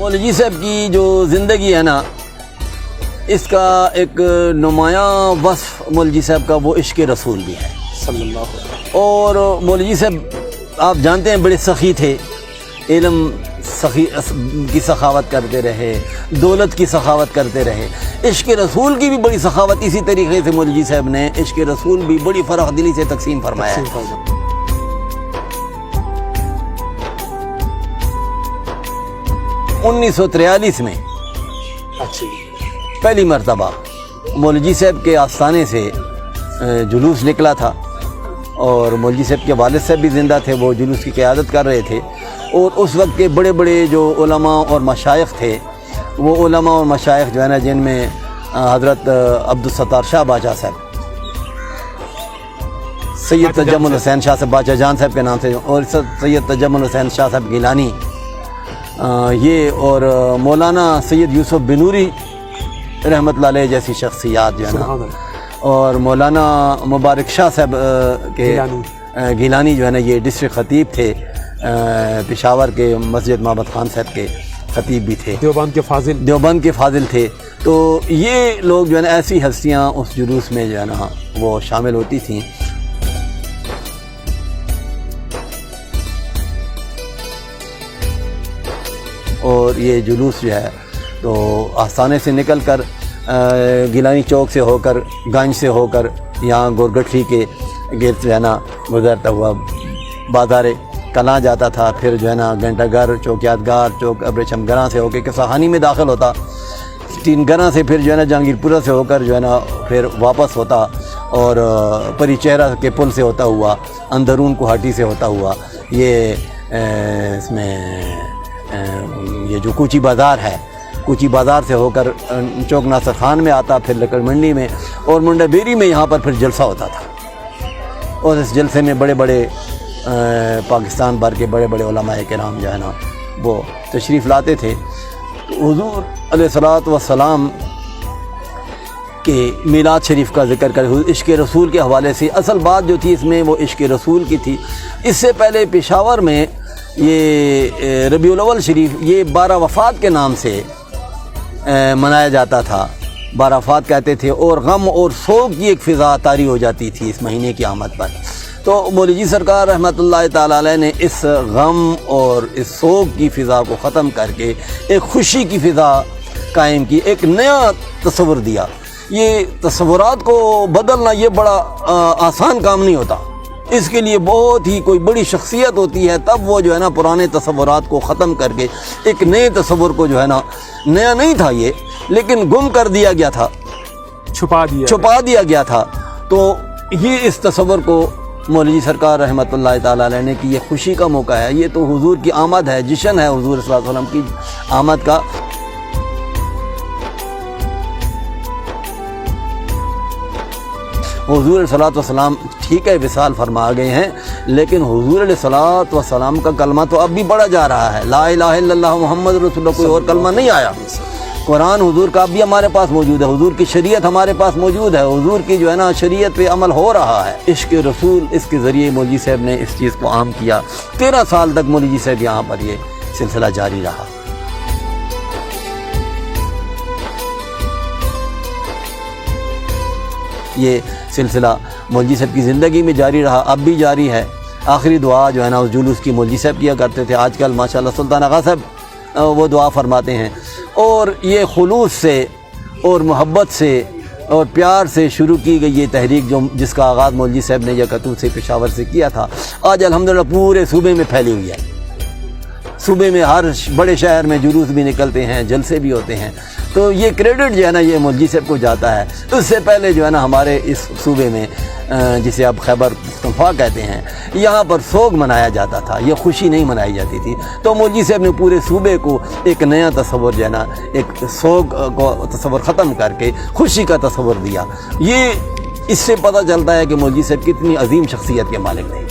مولوی صاحب کی جو زندگی ہے نا، اس کا ایک نمایاں وصف مولوی صاحب کا وہ عشق رسول بھی ہے صلی اللہ علیہ وسلم۔ اور مولوی صاحب آپ جانتے ہیں بڑے سخی تھے، علم کی سخاوت کرتے رہے، دولت کی سخاوت کرتے رہے، عشق رسول کی بھی بڑی سخاوت اسی طریقے سے مولوی صاحب نے عشق رسول بھی بڑی فرح دلی سے تقسیم فرمایا ہے۔ 1943 میں پہلی مرتبہ مولوی صاحب کے آستانے سے جلوس نکلا تھا، اور مولوی صاحب کے والد صاحب بھی زندہ تھے، وہ جلوس کی قیادت کر رہے تھے، اور اس وقت کے بڑے بڑے جو علماء اور مشائخ تھے، وہ علماء اور مشائخ جو ہے نا، جن میں حضرت عبدالستار شاہ باچا صاحب، سید تجمل حسین شاہ صاحب باچا جان صاحب کے نام سے، اور سید تجمل حسین شاہ صاحب گیلانی، یہ اور مولانا سید یوسف بنوری رحمۃ اللہ علیہ جیسی شخصیات جو ہے نا، اور مولانا مبارک شاہ صاحب کے گیلانی جو ہے نا، یہ ڈسٹرکٹ خطیب تھے پشاور کے، مسجد محمد خان صاحب کے خطیب بھی تھے، دیوبند کے فاضل تھے۔ تو یہ لوگ جو ہے نا، ایسی ہستیاں اس جلوس میں جو ہے نا وہ شامل ہوتی تھیں۔ اور یہ جلوس جو ہے تو آستانے سے نکل کر گیلانی چوک سے ہو کر، گنج سے ہو کر، یہاں گورگٹھی کے گرد جو ہے نا گزرتا ہوا بازار کلاں جاتا تھا، پھر جو ہے نا گھنٹہ گھر، چوکیات گار، چوک ابریشم گراں سے ہو کے کساخانی میں داخل ہوتا، تین گراں سے پھر جو ہے نا جہانگیر پورہ سے ہو کر جو ہے نا پھر واپس ہوتا، اور پری چہرہ کے پل سے ہوتا ہوا، اندرون کوہاٹی سے ہوتا ہوا، یہ اس میں یہ جو کوچی بازار ہے، کوچی بازار سے ہو کر چوک ناصر خان میں آتا، پھر لکڑ منڈی میں اور منڈا بیری میں، یہاں پر پھر جلسہ ہوتا تھا، اور اس جلسے میں بڑے بڑے پاکستان بھر کے بڑے بڑے علماء کرام جو ہے نا وہ تشریف لاتے تھے۔ حضور علیہ الصلوۃ والسلام کے میلاد شریف کا ذکر کر عشق رسول کے حوالے سے اصل بات جو تھی اس میں وہ عشق رسول کی تھی۔ اس سے پہلے پشاور میں یہ ربیع الاول شریف یہ 12 وفات کے نام سے منایا جاتا تھا، 12 وفات کہتے تھے، اور غم اور سوگ کی ایک فضا طاری ہو جاتی تھی اس مہینے کی آمد پر۔ تو مولوی سرکار رحمۃ اللہ تعالی علیہ نے اس غم اور اس سوگ کی فضا کو ختم کر کے ایک خوشی کی فضا قائم کی، ایک نیا تصور دیا۔ یہ تصورات کو بدلنا یہ بڑا آسان کام نہیں ہوتا، اس کے لیے بہت ہی کوئی بڑی شخصیت ہوتی ہے، تب وہ جو ہے نا پرانے تصورات کو ختم کر کے ایک نئے تصور کو جو ہے نا، نیا نہیں تھا یہ، لیکن گم کر دیا گیا تھا، چھپا دیا گیا تھا۔ تو یہ اس تصور کو مولوی سرکار رحمۃ اللہ تعالی علیہ نے کہ یہ خوشی کا موقع ہے، یہ تو حضور کی آمد ہے، جشن ہے حضور صلی اللہ علیہ وسلم کی آمد کا۔ حضور علیہ الصلوۃ والسلام ٹھیک ہے وصال فرما گئے ہیں، لیکن حضور علیہ الصلوۃ والسلام کا کلمہ تو اب بھی بڑھا جا رہا ہے، لا الہ الا اللہ محمد رسول اللہ، کوئی اور کلمہ نہیں آیا۔ قرآن حضور کا اب بھی ہمارے پاس موجود ہے، حضور کی شریعت ہمارے پاس موجود ہے، حضور کی جو ہے نا شریعت پہ عمل ہو رہا ہے۔ عشق رسول اس کے ذریعے مولوی صاحب نے اس چیز کو عام کیا۔ 13 سال تک مولوی صاحب یہاں پر یہ سلسلہ جاری رہا۔ یہ سلسلہ مولوی صاحب کی زندگی میں جاری رہا، اب بھی جاری ہے۔ آخری دعا جو ہے نا اس جلوس کی مولوی صاحب کیا کرتے تھے، آج کل ماشاءاللہ سلطان آغا صاحب وہ دعا فرماتے ہیں۔ اور یہ خلوص سے اور محبت سے اور پیار سے شروع کی گئی یہ تحریک جس کا آغاز مولوی صاحب نے یکتو سے پشاور سے کیا تھا، آج الحمدللہ پورے صوبے میں پھیلی ہوئی ہے۔ صوبے میں ہر بڑے شہر میں جلوس بھی نکلتے ہیں، جلسے بھی ہوتے ہیں، تو یہ کریڈٹ جو ہے نا یہ مولوی صاحب کو جاتا ہے۔ اس سے پہلے جو ہے نا ہمارے اس صوبے میں جسے اب خیبر پختونخوا کہتے ہیں، یہاں پر سوگ منایا جاتا تھا، یہ خوشی نہیں منائی جاتی تھی۔ تو مولوی صاحب نے پورے صوبے کو ایک نیا تصور جو ہے نا، ایک سوگ کو تصور ختم کر کے خوشی کا تصور دیا۔ یہ اس سے پتہ چلتا ہے کہ مولوی صاحب کتنی عظیم شخصیت کے مالک تھے۔